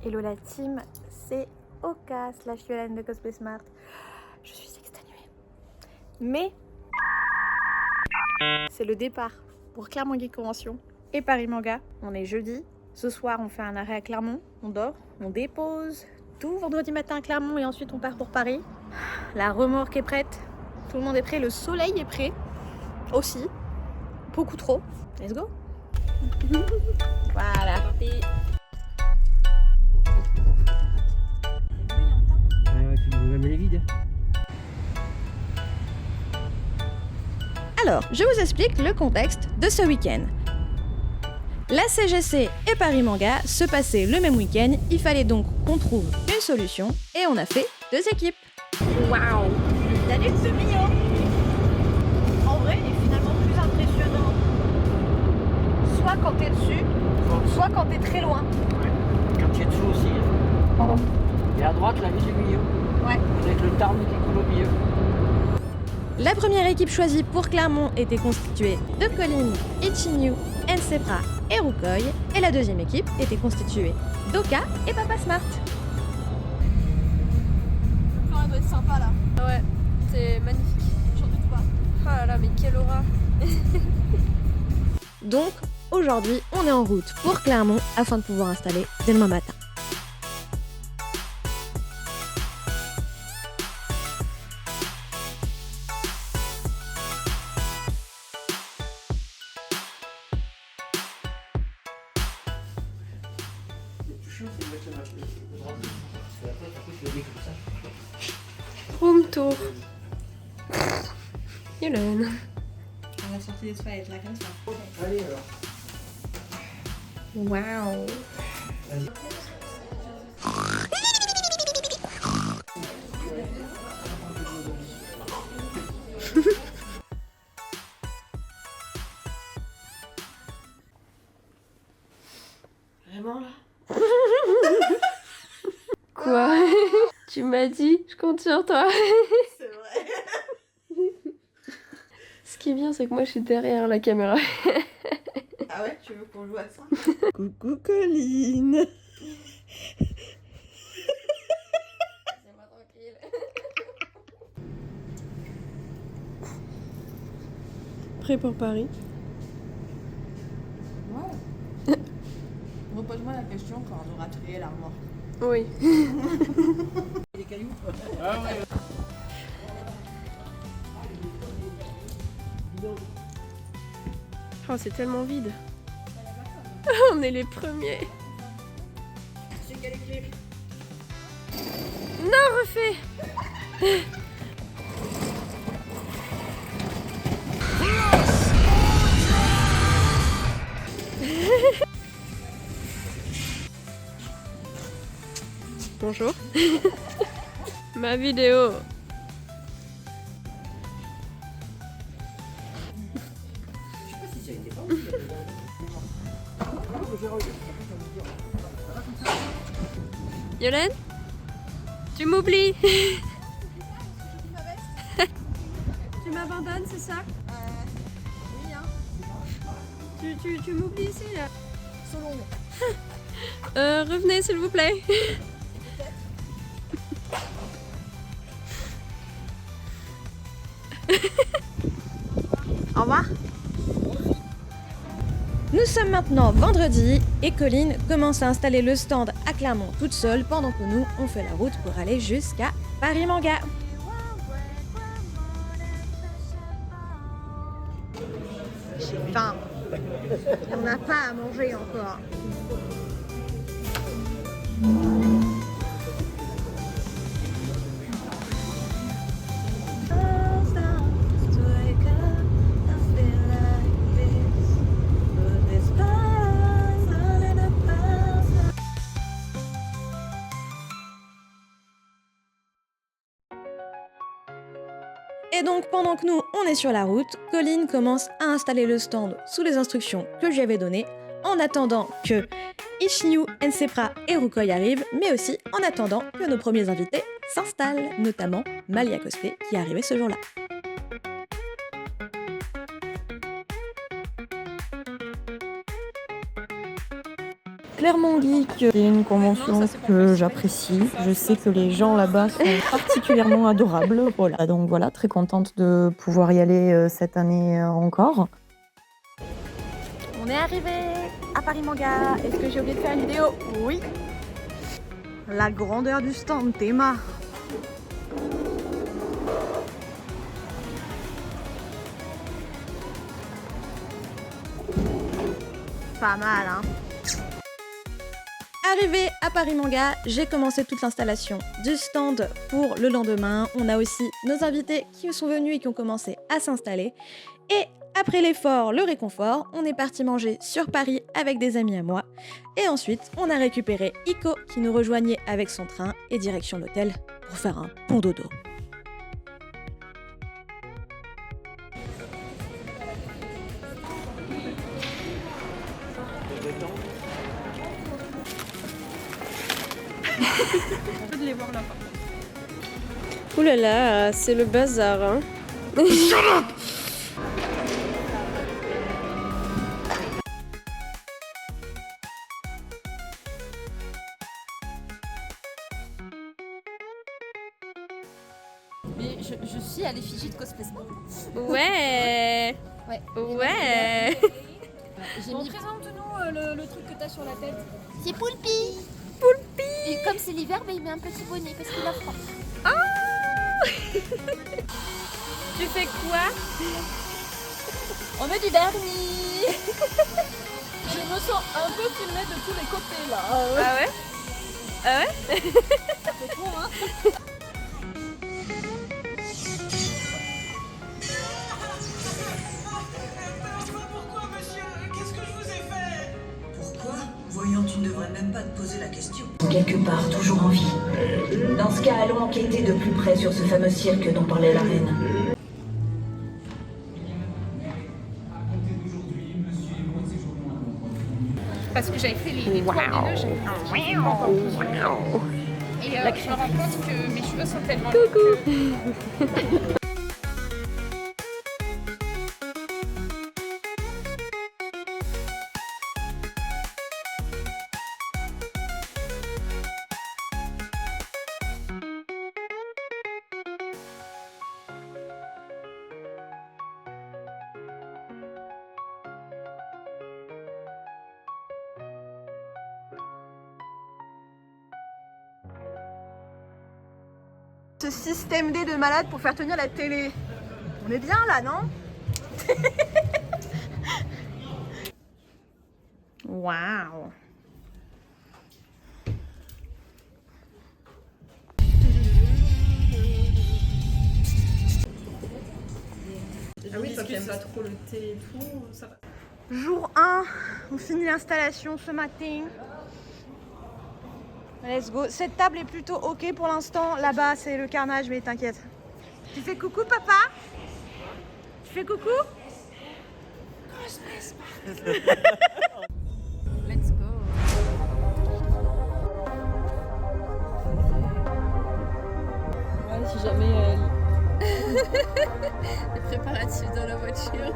Hello la team, c'est Oka / Yolande de Cosplay Smart. Je suis exténuée. Mais c'est le départ pour Clermont Geek Convention et Paris Manga. On est jeudi. Ce soir, on fait un arrêt à Clermont. On dort, on dépose tout vendredi matin à Clermont et ensuite on part pour Paris. La remorque est prête. Tout le monde est prêt. Le soleil est prêt aussi. Beaucoup trop. Let's go. Voilà. Alors, je vous explique le contexte de ce week-end. La CGC et Paris Manga se passaient le même week-end, il fallait donc qu'on trouve une solution et on a fait 2 équipes. Waouh! La lutte de Mio! En vrai, il est finalement plus impressionnant soit quand t'es dessus, soit quand t'es très loin. Ouais. Quand tu es dessous aussi. Pardon. Et à droite, la ville du milieu. Ouais. Avec le Tarn qui coule au milieu. La première équipe choisie pour Clermont était constituée de Colline, Ichinyu, Ensepra et Rukoi. Et la deuxième équipe était constituée d'Oka et Papa Smart. Ça doit être sympa là. Ouais, c'est magnifique. J'en doute pas. Ah là là, mais quelle aura. Donc, aujourd'hui, on est en route pour Clermont afin de pouvoir installer dès demain matin. Room tour. Yolande. On va sortir des toilettes là comme ça. Allez alors. Waouh. Vraiment là? Quoi? Tu m'as dit, je compte sur toi. C'est vrai. Ce qui est bien, c'est que moi je suis derrière la caméra. Ah ouais, tu veux qu'on joue à ça? Coucou Colline. Laissez-moi tranquille. Prêt pour Paris? Ouais. Repose-moi la question quand on aura trié l'armoire. Oui. Les cailloux. Ah ouais. Oh, c'est tellement vide. On est les premiers. C'est quelle clé? Non, refais. Bonjour. Ma vidéo. Je sais pas si ça a été bon. Yolande, tu m'oublies. Tu m'abandonnes, c'est ça? Oui hein. Tu m'oublies ici là. Solon. Revenez s'il vous plaît. Au revoir. Nous sommes maintenant vendredi et Colline commence à installer le stand à Clermont toute seule pendant que nous, on fait la route pour aller jusqu'à Paris Manga. J'ai faim. On n'a pas à manger encore. Et donc pendant que nous on est sur la route, Colline commence à installer le stand sous les instructions que je lui avais données, en attendant que Ichinyu, Ensepra et Rukoi arrivent, mais aussi en attendant que nos premiers invités s'installent, notamment Malia Cosplay qui est arrivée ce jour-là. clairement geek. C'est une convention que j'apprécie. Je sais que les gens là-bas sont particulièrement adorables. Voilà, donc voilà, très contente de pouvoir y aller cette année encore. On est arrivé à Paris Manga. Est-ce que j'ai oublié de faire une vidéo? Oui. La grandeur du stand Théma. Pas mal, hein. Arrivé à Paris Manga, j'ai commencé toute l'installation du stand pour le lendemain. On a aussi nos invités qui sont venus et qui ont commencé à s'installer. Et après l'effort, le réconfort, on est parti manger sur Paris avec des amis à moi. Et ensuite, on a récupéré Iko qui nous rejoignait avec son train et direction l'hôtel pour faire un bon dodo. On peut de les voir là. Ouh là là, c'est le bazar, hein. Mais je suis à l'effigie de Cosplay Sport. Ouais. Ouais. Ouais. J'ai mis... Présente-nous le truc que t'as sur la tête. C'est Poulpi. Poulpi. Et comme c'est l'hiver, bah, il met un petit bonnet parce qu'il a froid. Tu fais quoi? On met du vernis. Je me sens un peu filmée de tous les côtés là. Ah ouais? Ah ouais? C'est trop hein. Pourquoi? Voyons, tu ne devrais même pas te poser la question. Quelque part, toujours en vie. Dans ce cas, allons enquêter de plus près sur ce fameux cirque dont parlait la reine. Parce que j'avais fait les 3 nœuds, j'avais fait et je me rends compte que mes cheveux sont tellement longs que... Ce système D de malade pour faire tenir la télé. On est bien là, non? Waouh. Ah oui, toi qui aimes pas trop le thé et tout, ça va. Jour 1, on finit l'installation ce matin. Let's go. Cette table est plutôt ok pour l'instant. Là-bas, c'est le carnage, mais t'inquiète. Tu fais coucou, papa? Tu fais coucou? Let's go. Ouais, si jamais elle... Les préparatifs dans la voiture.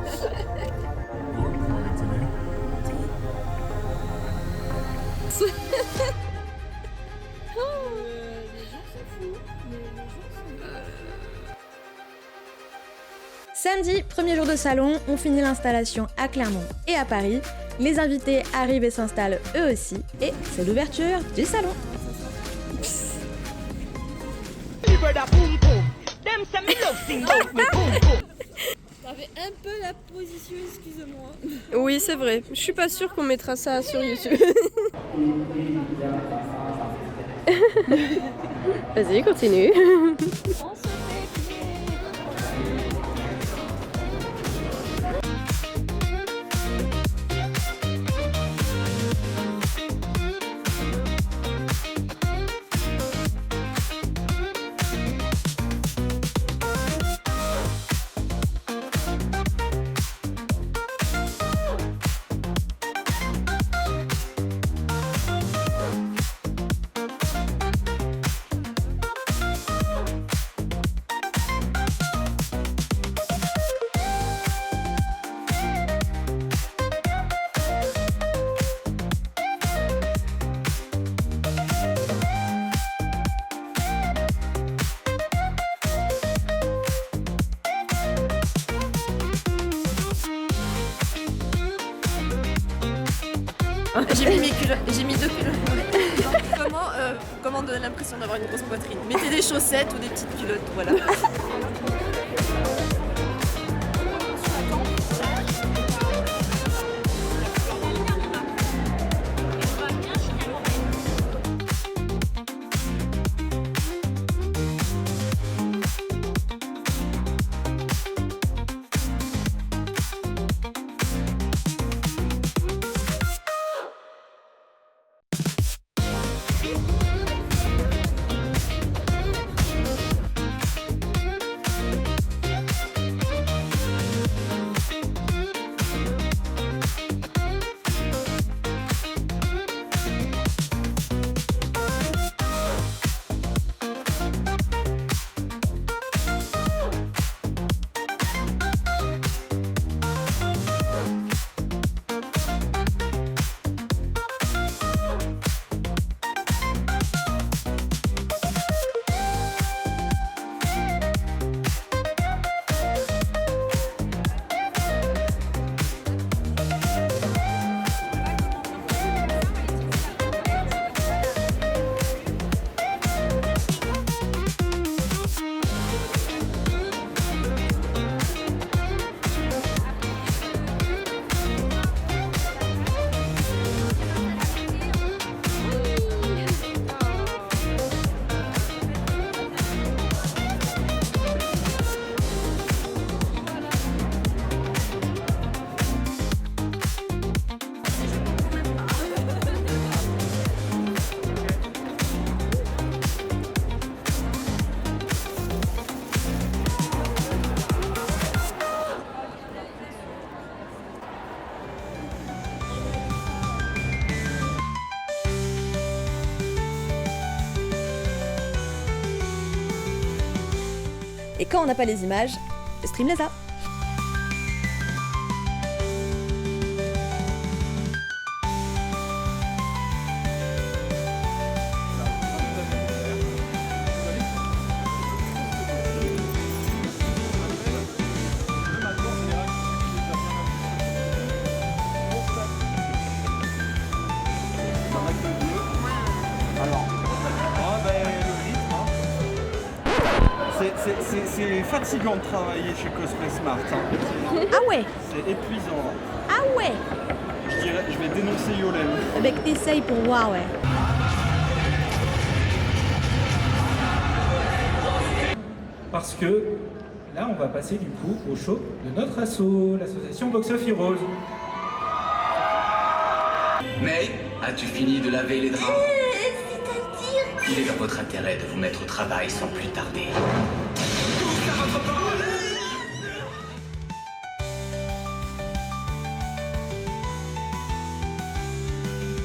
Samedi, premier jour de salon, on finit l'installation à Clermont et à Paris. Les invités arrivent et s'installent eux aussi. Et c'est l'ouverture du salon. T'avais un peu la position, excuse-moi. Oui, c'est vrai. Je suis pas sûre qu'on mettra ça sur YouTube. Vas-y, continue. J'ai mis mes culottes, j'ai mis 2 culottes. Comment donner l'impression d'avoir une grosse poitrine? Mettez des chaussettes ou des petites culottes, voilà. Et quand on n'a pas les images, Stream les a. C'est fatigant de travailler chez Cosplay Smart. Hein. Ah ouais. C'est épuisant. Ah ouais. Je vais dénoncer Yolène. Eh ben que t'essayes pour voir, ouais. Parce que là, on va passer du coup au show de notre asso, l'association Box of Heroes. Mais, as-tu fini de laver les draps? Il est dans votre intérêt de vous mettre au travail sans plus tarder. Tous à votre parole!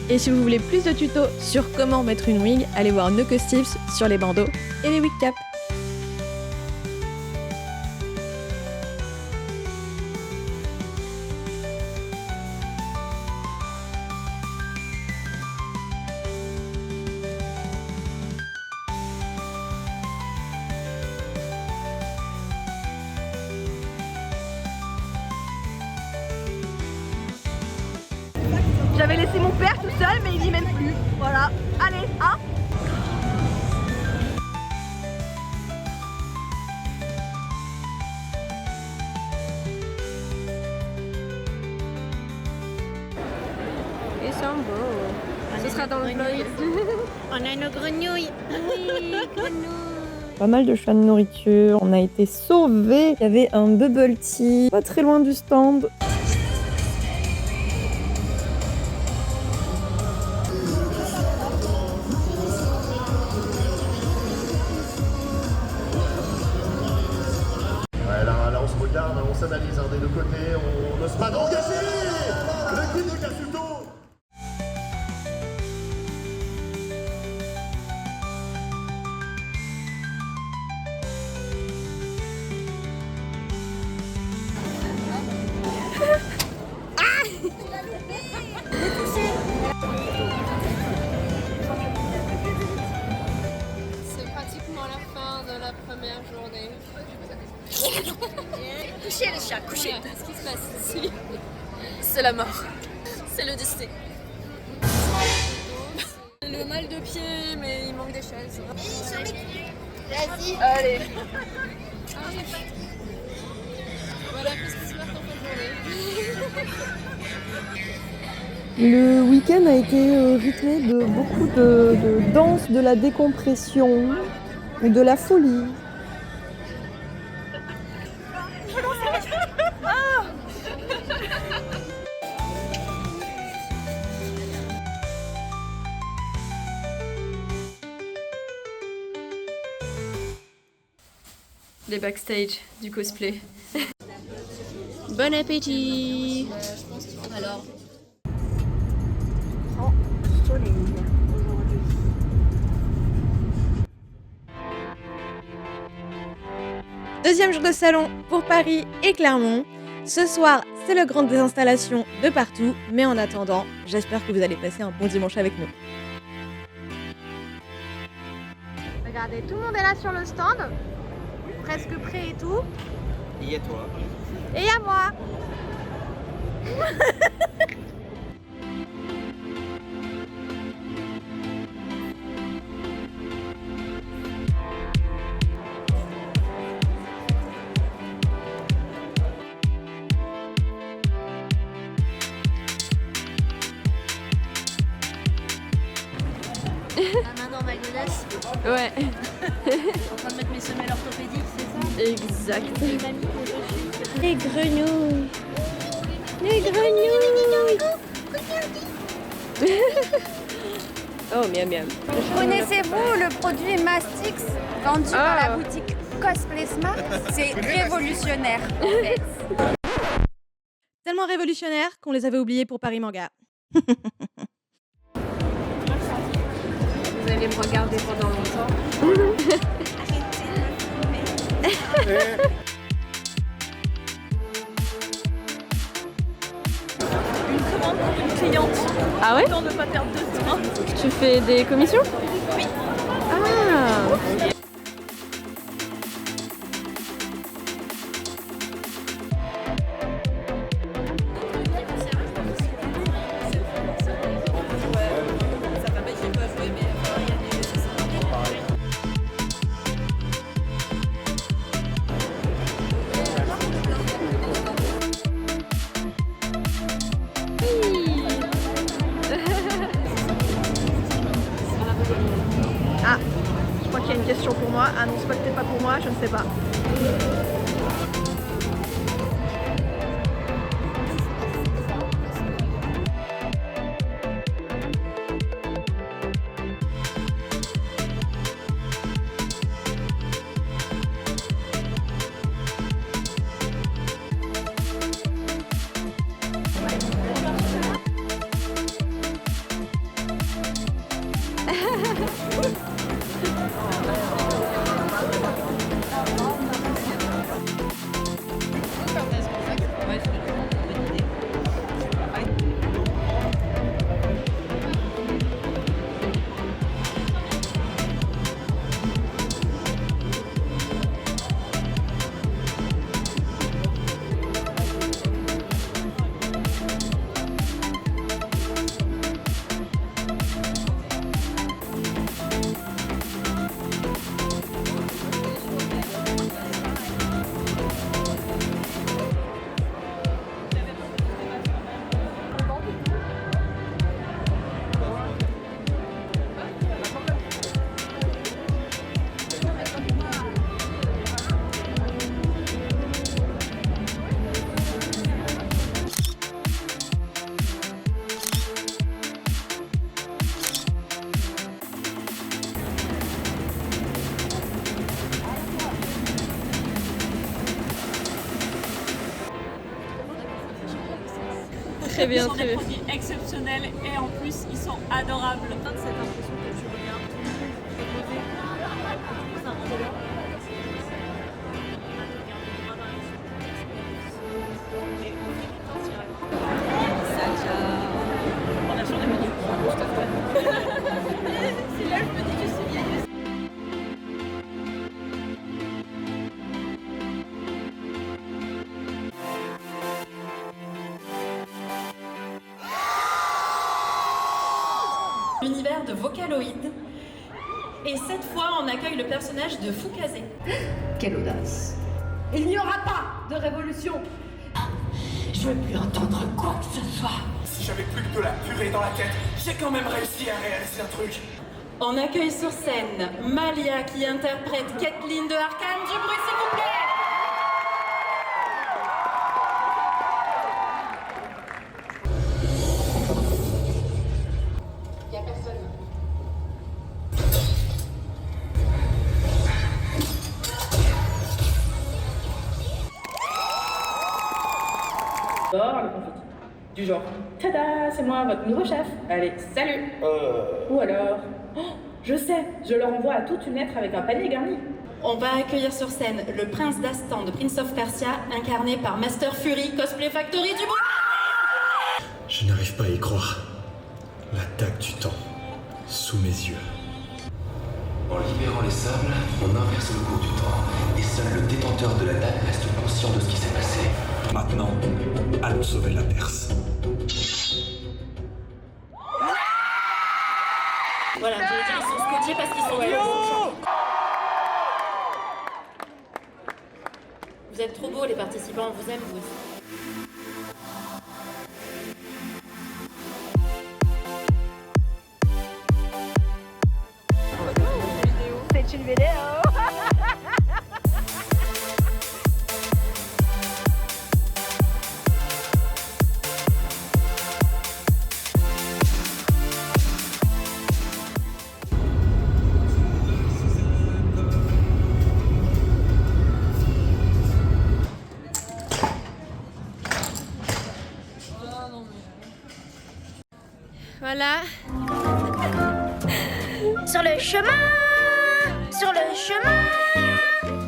Et si vous voulez plus de tutos sur comment mettre une wig, allez voir No Tips sur les bandeaux et les wig caps. J'avais laissé mon père tout seul, mais il y m'aime plus. Voilà. Allez, hein. Ils sont beaux. Ce sera dans le vlog. On a nos grenouilles. Oui, grenouilles. Pas mal de choix de nourriture, on a été sauvés. Il y avait un bubble tea pas très loin du stand. Là on se regarde, on s'analyse des deux côtés, on n'ose pas d'engager le coup de Casuto. C'est pratiquement la fin de la première journée. Couchez les chats, couchez. Qu'est-ce qui se passe ici? C'est la mort. C'est le destin. mal de pied, mais il manque des chaises. Vas-y. Allez. Voilà, qu'est-ce qui se passe en fin de journée. Le week-end a été rythmé de beaucoup de danse, de la décompression et de la folie. Les backstage du cosplay. Bon appétit. Alors. Deuxième jour de salon pour Paris et Clermont. Ce soir, c'est le grand désinstallation de partout, mais en attendant, j'espère que vous allez passer un bon dimanche avec nous. Regardez, tout le monde est là sur le stand. Presque prêt et tout. Et à toi. Et à moi. Ah, maintenant, ma godasse. Ouais. Je suis en train de mettre mes semelles orthopédiques, c'est ça? Exact. Les mamie qu'on dessus. Les grenouilles. Les grenouilles. Oh, miam miam. Connaissez-vous le produit Mastix vendu par la boutique Cosplay Smart? C'est révolutionnaire. Tellement révolutionnaire qu'on les avait oubliés pour Paris Manga. Vous allez me regarder pendant longtemps. Une commande pour une cliente. Ah ouais? Tant de pas perdre de temps. Tu fais des commissions? Oui. Ah. Ah, je crois qu'il y a une question pour moi. Ah non, c'est peut-être pas pour moi, je ne sais pas. Très bien, Ce sont très des bien. produits exceptionnels et en plus ils sont adorables. Cette impression que tu regardes. On a sur les menus. C'est là que je me dis que je suis vieille. L'univers de Vocaloid. Et cette fois, on accueille le personnage de Fukase. Quelle audace. Il n'y aura pas de révolution. Je veux plus entendre quoi que ce soit. Si j'avais plus que de la purée dans la tête, j'ai quand même réussi à réaliser un truc. On accueille sur scène Malia qui interprète Kathleen de Arcane. Du bruit, s'il vous plaît. Y a personne. Dehors, le conflit. Du genre, tada, c'est moi, votre nouveau chef. Allez, salut. Ou alors, oh, je sais, je leur envoie à toute une lettre avec un panier garni. On va accueillir sur scène le prince d'Astan de Prince of Persia, incarné par Master Fury, Cosplay Factory du bruit. Je n'arrive pas à y croire. La dague du temps, sous mes yeux. En libérant les sables, on inverse le cours du temps, et seul le détenteur de la dague reste conscient de ce qui s'est passé. Maintenant, allons sauver la Perse. Voilà, je veux dire, ils sont scotchés parce qu'ils sont nuls. Vous êtes trop beaux les participants, on vous aime vous aussi. C'est une vidéo. Voilà. Sur le chemin,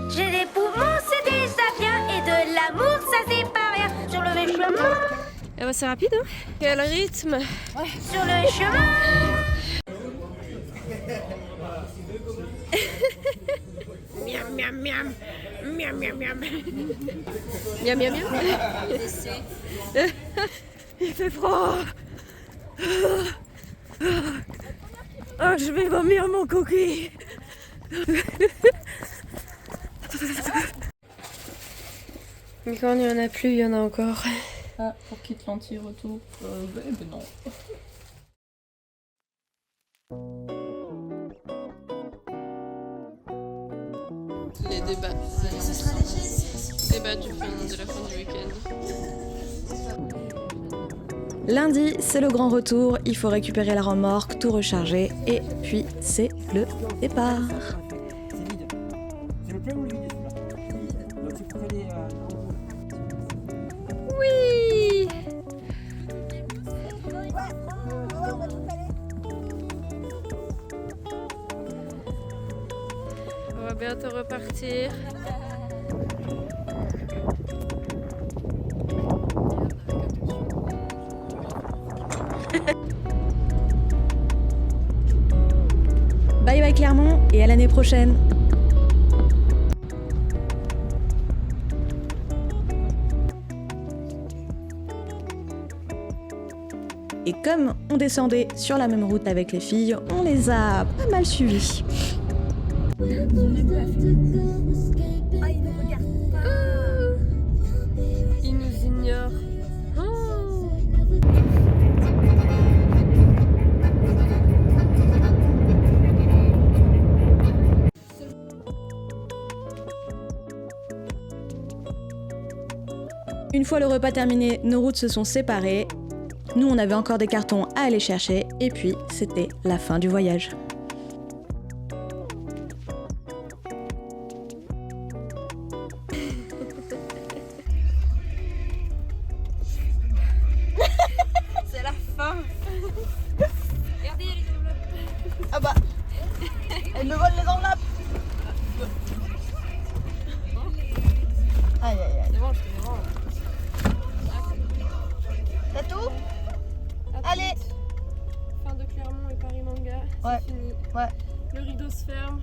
j'ai des poumons, c'est déjà bien, et de l'amour, ça c'est pas rien. Sur le chemin. Eh ben, c'est rapide, hein? Quel rythme! Ouais. Sur le chemin. Miam miam miam. Miam miam miam. Miam miam miam. Il fait froid. Oh, je vais vomir mon coquille. Mais quand il n'y en a plus, il y en a encore. Ah, pour quitte l'anti-retour, ben non. Les débats. Ce sera léger. Débat de la fin du week-end. Lundi, c'est le grand retour, il faut récupérer la remorque, tout recharger, et puis c'est le départ. Oui! On va bientôt repartir. Bye bye Clermont et à l'année prochaine. Et comme on descendait sur la même route avec les filles, on les a pas mal suivis. Ils nous ignorent. Une fois le repas terminé, nos routes se sont séparées. Nous, on avait encore des cartons à aller chercher, et puis c'était la fin du voyage. C'est la fin. Regardez, il y a les enveloppes. Ah bah, elle me vole les enveloppes. Aïe aïe aïe. C'est bon, je te rends. T'as tout? Allez. Fin de Clermont et Paris Manga. Ouais. C'est fini. Ouais. Le rideau se ferme.